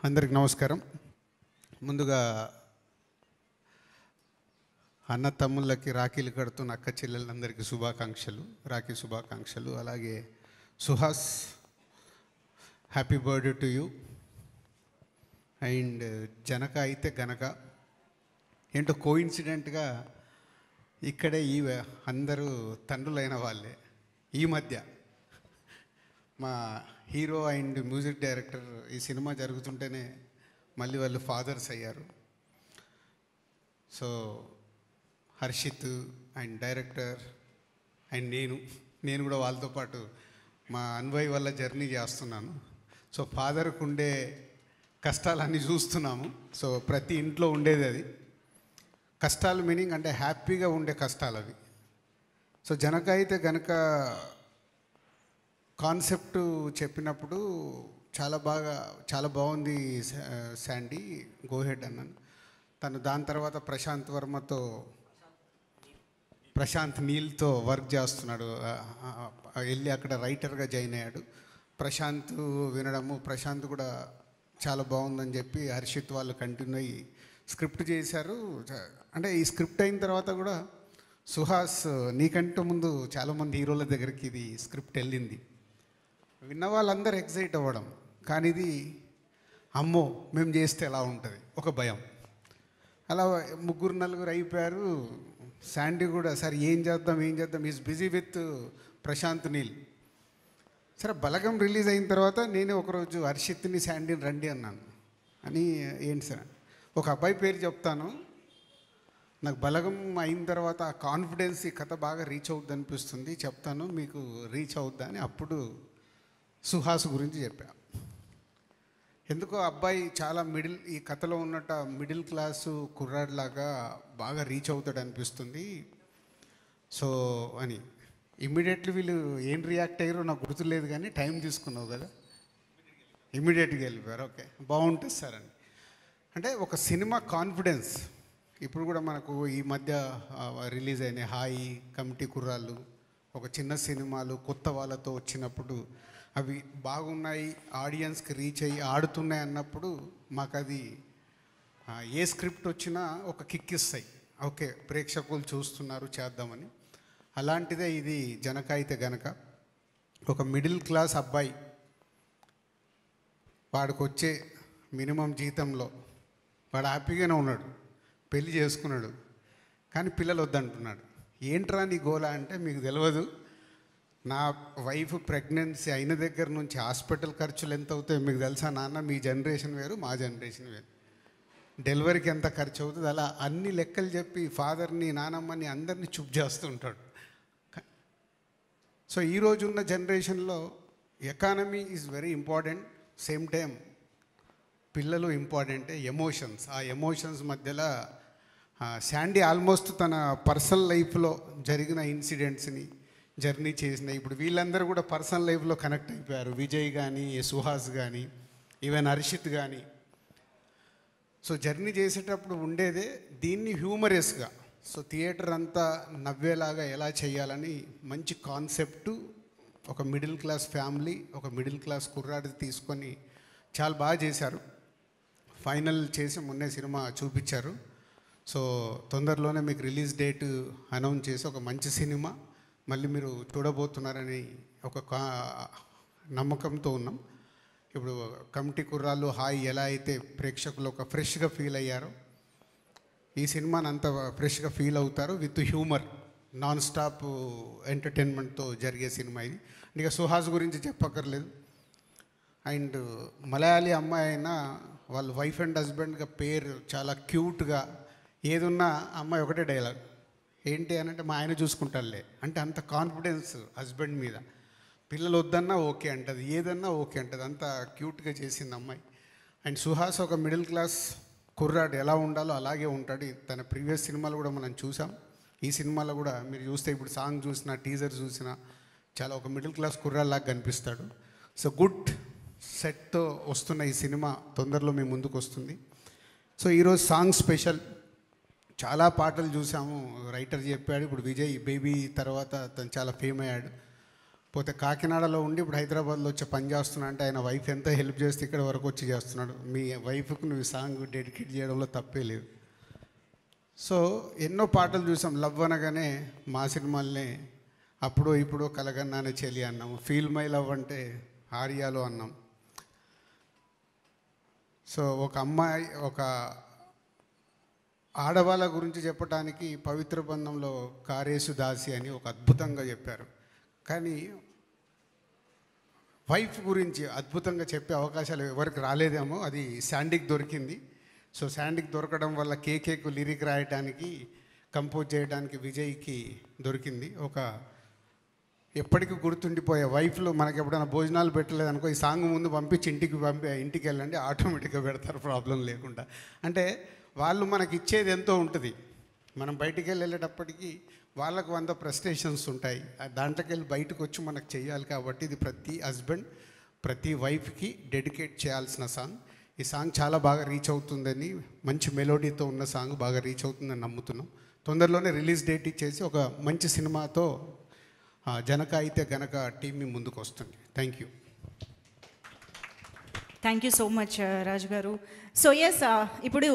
అందరికి నమస్కారం. ముందుగా అన్న తమ్ముళ్ళకి రాఖీలు కడుతున్న అక్క చెల్లెలందరికీ శుభాకాంక్షలు, రాఖీ శుభాకాంక్షలు. అలాగే Suhas, happy birthday to you. And Janaka అయితే గనక ఏంటో కోఇన్సిడెంట్గా ఇక్కడే అందరూ తండ్రులైన వాళ్ళే. ఈ మధ్య మా హీరో అండ్ మ్యూజిక్ డైరెక్టర్ ఈ సినిమా జరుగుతుంటేనే మళ్ళీ వాళ్ళు ఫాదర్స్ అయ్యారు. So Harshit and director and నేను కూడా వాళ్ళతో పాటు మా అన్వయ్ వల్ల జర్నీ చేస్తున్నాను. సో ఫాదర్కు ఉండే కష్టాలన్నీ చూస్తున్నాము. సో ప్రతి ఇంట్లో ఉండేది అది. కష్టాలు మీనింగ్ అంటే హ్యాపీగా ఉండే కష్టాలు అవి. సో జనక అయితే గనక కాన్సెప్ట్ చెప్పినప్పుడు చాలా బాగుంది శాండీ, గోహెడ్ అన్నాను. తను దాని తర్వాత ప్రశాంత్ నీల్తో వర్క్ చేస్తున్నాడు. వెళ్ళి అక్కడ రైటర్గా జాయిన్ అయ్యాడు. ప్రశాంత్ వినడము, ప్రశాంత్ కూడా చాలా బాగుందని చెప్పి హర్షిత్ వాళ్ళు కంటిన్యూ అయ్యి స్క్రిప్ట్ చేశారు. అంటే ఈ స్క్రిప్ట్ అయిన తర్వాత కూడా సుహాస్ నీకంటే ముందు చాలామంది హీరోల దగ్గరికి ఇది స్క్రిప్ట్ వెళ్ళింది. విన్న వాళ్ళందరూ ఎక్సైట్ అవ్వడం, కానీ ఇది అమ్మో మేము చేస్తే ఎలా ఉంటుంది ఒక భయం. అలా 3-4 అయిపోయారు. శాండీ కూడా సరే ఏం చేద్దాం is busy with Prashanth Neel. సరే బలగం రిలీజ్ అయిన తర్వాత నేనే ఒకరోజు హర్షిత్ని శాండీని రండి అన్నాను. అని ఏంటి సార్, ఒక అబ్బాయి పేరు చెప్తాను, నాకు బలగం అయిన తర్వాత ఆ కాన్ఫిడెన్స్ ఈ కథ బాగా రీచ్ అవుద్ది అనిపిస్తుంది, చెప్తాను మీకు రీచ్ అవుద్దా అని అప్పుడు సుహాస్ గురించి చెప్పా. ఎందుకో అబ్బాయి చాలా ఈ కథలో ఉన్నట్టు మిడిల్ క్లాసు కుర్రాడిలాగా బాగా రీచ్ అవుతాడు అనిపిస్తుంది. సో అని ఇమ్మీడియట్లీ వీళ్ళు ఏం రియాక్ట్ అయ్యారో నాకు గుర్తులేదు, కానీ టైం తీసుకున్నావు కదా, ఇమ్మీడియట్గా వెళ్ళిపోయారు. ఓకే బాగుంటుంది సార్ అని. అంటే ఒక సినిమా కాన్ఫిడెన్స్. ఇప్పుడు కూడా మనకు ఈ మధ్య రిలీజ్ అయిన హాయి, కమిటీ కుర్రాళ్ళు, ఒక చిన్న సినిమాలు కొత్త వాళ్ళతో వచ్చినప్పుడు అవి బాగున్నాయి, ఆడియన్స్కి రీచ్ అయ్యి ఆడుతున్నాయి అన్నప్పుడు మాకు అది ఏ స్క్రిప్ట్ వచ్చినా ఒక కిక్ ఇస్తాయి. ఓకే ప్రేక్షకులు చూస్తున్నారు చేద్దామని. అలాంటిదే ఇది జనక అయితే గనక. ఒక మిడిల్ క్లాస్ అబ్బాయి వాడికి వచ్చే మినిమం జీతంలో వాడు హ్యాపీగానే ఉన్నాడు, పెళ్లి చేసుకున్నాడు, కానీ పిల్లలు వద్దంటున్నాడు. ఏంట్రా నీ గోలా అంటే, మీకు తెలియదు నా వైఫ్ ప్రెగ్నెన్సీ అయిన దగ్గర నుంచి హాస్పిటల్ ఖర్చులు ఎంత అవుతాయో మీకు తెలుసా నాన్న, మీ జనరేషన్ వేరు మా జనరేషన్ వేరు, డెలివరీకి ఎంత ఖర్చు అవుతుంది, అలా అన్ని లెక్కలు చెప్పి ఫాదర్ని నానమ్మని అందరినీ చూప్ చేస్తుంటాడు. సో ఈరోజున్న జనరేషన్లో economy is very important, same time పిల్లలు ఇంపార్టెంటే, ఎమోషన్స్. ఆ ఎమోషన్స్ మధ్యలో శాండీ ఆల్మోస్ట్ తన పర్సనల్ లైఫ్లో జరిగిన ఇన్సిడెంట్స్ని జర్నీ చేసిన, ఇప్పుడు వీళ్ళందరూ కూడా పర్సనల్ లైఫ్లో కనెక్ట్ అయిపోయారు. విజయ్ కానీ, సుహాస్ కానీ, ఈవెన్ హర్షిత్ కానీ. సో జర్నీ చేసేటప్పుడు ఉండేదే దీన్ని హ్యూమరస్గా, సో థియేటర్ అంతా నవ్వేలాగా ఎలా చేయాలని మంచి కాన్సెప్టు, ఒక మిడిల్ క్లాస్ ఫ్యామిలీ, ఒక మిడిల్ క్లాస్ కుర్రాడి తీసుకొని చాలా బాగా చేశారు. ఫైనల్ చేసి మొన్నే సినిమా చూపించారు. సో తొందరలోనే మీకు రిలీజ్ డేట్ అనౌన్స్ చేసి ఒక మంచి సినిమా మళ్ళీ మీరు చూడబోతున్నారని ఒక నమ్మకంతో ఉన్నాం. ఇప్పుడు కమిటీ కుర్రాళ్ళు హాయ్ ఎలా అయితే ప్రేక్షకులు ఒక ఫ్రెష్గా ఫీల్ అయ్యారో, ఈ సినిమాని అంత ఫ్రెష్గా ఫీల్ అవుతారు విత్ హ్యూమర్, నాన్ స్టాప్ ఎంటర్టైన్మెంట్తో జరిగే సినిమా ఇది. ఇక సుహాస్ గురించి చెప్పక్కర్లేదు. అండ్ మలయాళీ అమ్మాయి అయినా వాళ్ళ వైఫ్ అండ్ హస్బెండ్గా పేరు చాలా క్యూట్గా, ఏదున్నా అమ్మాయి ఒకటే డైలాగ్ ఏంటి అని అంటే, మా ఆయన చూసుకుంటాడులే అంటే, అంత కాన్ఫిడెన్స్ హస్బెండ్ మీద. పిల్లలు వద్దన్నా ఓకే అంటది, ఏదన్నా ఓకే అంటది, అంత క్యూట్గా చేసింది అమ్మాయి. అండ్ సుహాస్ ఒక మిడిల్ క్లాస్ కుర్రాడు ఎలా ఉండాలో అలాగే ఉంటాడు. తన ప్రీవియస్ సినిమాలు కూడా మనం చూసాం. ఈ సినిమాలో కూడా మీరు చూస్తే ఇప్పుడు సాంగ్ చూసినా, టీజర్ చూసినా చాలా ఒక మిడిల్ క్లాస్ కుర్రాళ్ళలాగా కనిపిస్తాడు. సో గుడ్ సెట్తో వస్తున్న ఈ సినిమా తొందరలో మీ ముందుకు వస్తుంది. సో ఈరోజు సాంగ్ స్పెషల్. చాలా పాటలు చూసాము, రైటర్ చెప్పాడు. ఇప్పుడు విజయ్ బేబీ తర్వాత తను చాలా ఫేమ్ అయ్యాడు. పోతే కాకినాడలో ఉండి ఇప్పుడు హైదరాబాద్లో వచ్చి పని చేస్తున్నా అంటే ఆయన వైఫ్ ఎంత హెల్ప్ చేస్తే ఇక్కడ వరకు వచ్చి చేస్తున్నాడు. మీ వైఫ్కి నువ్వు ఈ సాంగ్ డెడికేట్ చేయడంలో తప్పే లేదు. సో ఎన్నో పాటలు చూసాం. లవ్ అనగానే మా సినిమాల్ని అప్పుడు ఇప్పుడు కలగన్నానే చెలి అన్నాం. ఫీల్ మై లవ్ అంటే ఆర్యాలో అన్నాం. సో ఒక అమ్మాయి, ఒక ఆడవాళ్ళ గురించి చెప్పడానికి పవిత్ర బంధంలో కారేసు దాసి అని ఒక అద్భుతంగా చెప్పారు. కానీ వైఫ్ గురించి అద్భుతంగా చెప్పే అవకాశాలు ఎవరికి రాలేదేమో, అది శాండీకి దొరికింది. సో శాండీకి దొరకడం వల్ల కేకేకు లిరిక్ రాయడానికి, కంపోజ్ చేయడానికి విజయ్కి దొరికింది. ఒక ఎప్పటికీ గుర్తుండిపోయే వైఫ్లు మనకి ఎప్పుడైనా భోజనాలు పెట్టలేదనుకో, ఈ సాంగ్ ముందు పంపించి ఇంటికి వెళ్ళండి, ఆటోమేటిక్గా పెడతారు ప్రాబ్లం లేకుండా. అంటే వాళ్ళు మనకి ఇచ్చేది ఎంతో ఉంటుంది. మనం బయటికి వెళ్ళేటప్పటికీ వాళ్ళకు 100 ప్రెస్టేషన్స్ ఉంటాయి. దాంట్లోకి వెళ్ళి బయటకు వచ్చి మనకు చేయాలి. కాబట్టి ఇది ప్రతి హస్బెండ్, ప్రతి వైఫ్కి డెడికేట్ చేయాల్సిన సాంగ్. ఈ సాంగ్ చాలా బాగా రీచ్ అవుతుందని, మంచి మెలోడీతో ఉన్న సాంగ్ బాగా రీచ్ అవుతుందని నమ్ముతున్నాం. తొందరలోనే రిలీజ్ డేట్ ఇచ్చేసి ఒక మంచి సినిమాతో జనక అయితే గనక టీం మీ ముందుకు వస్తుంది. Thank you. Thank you so much Raju గారు. సో ఎస్, ఇప్పుడు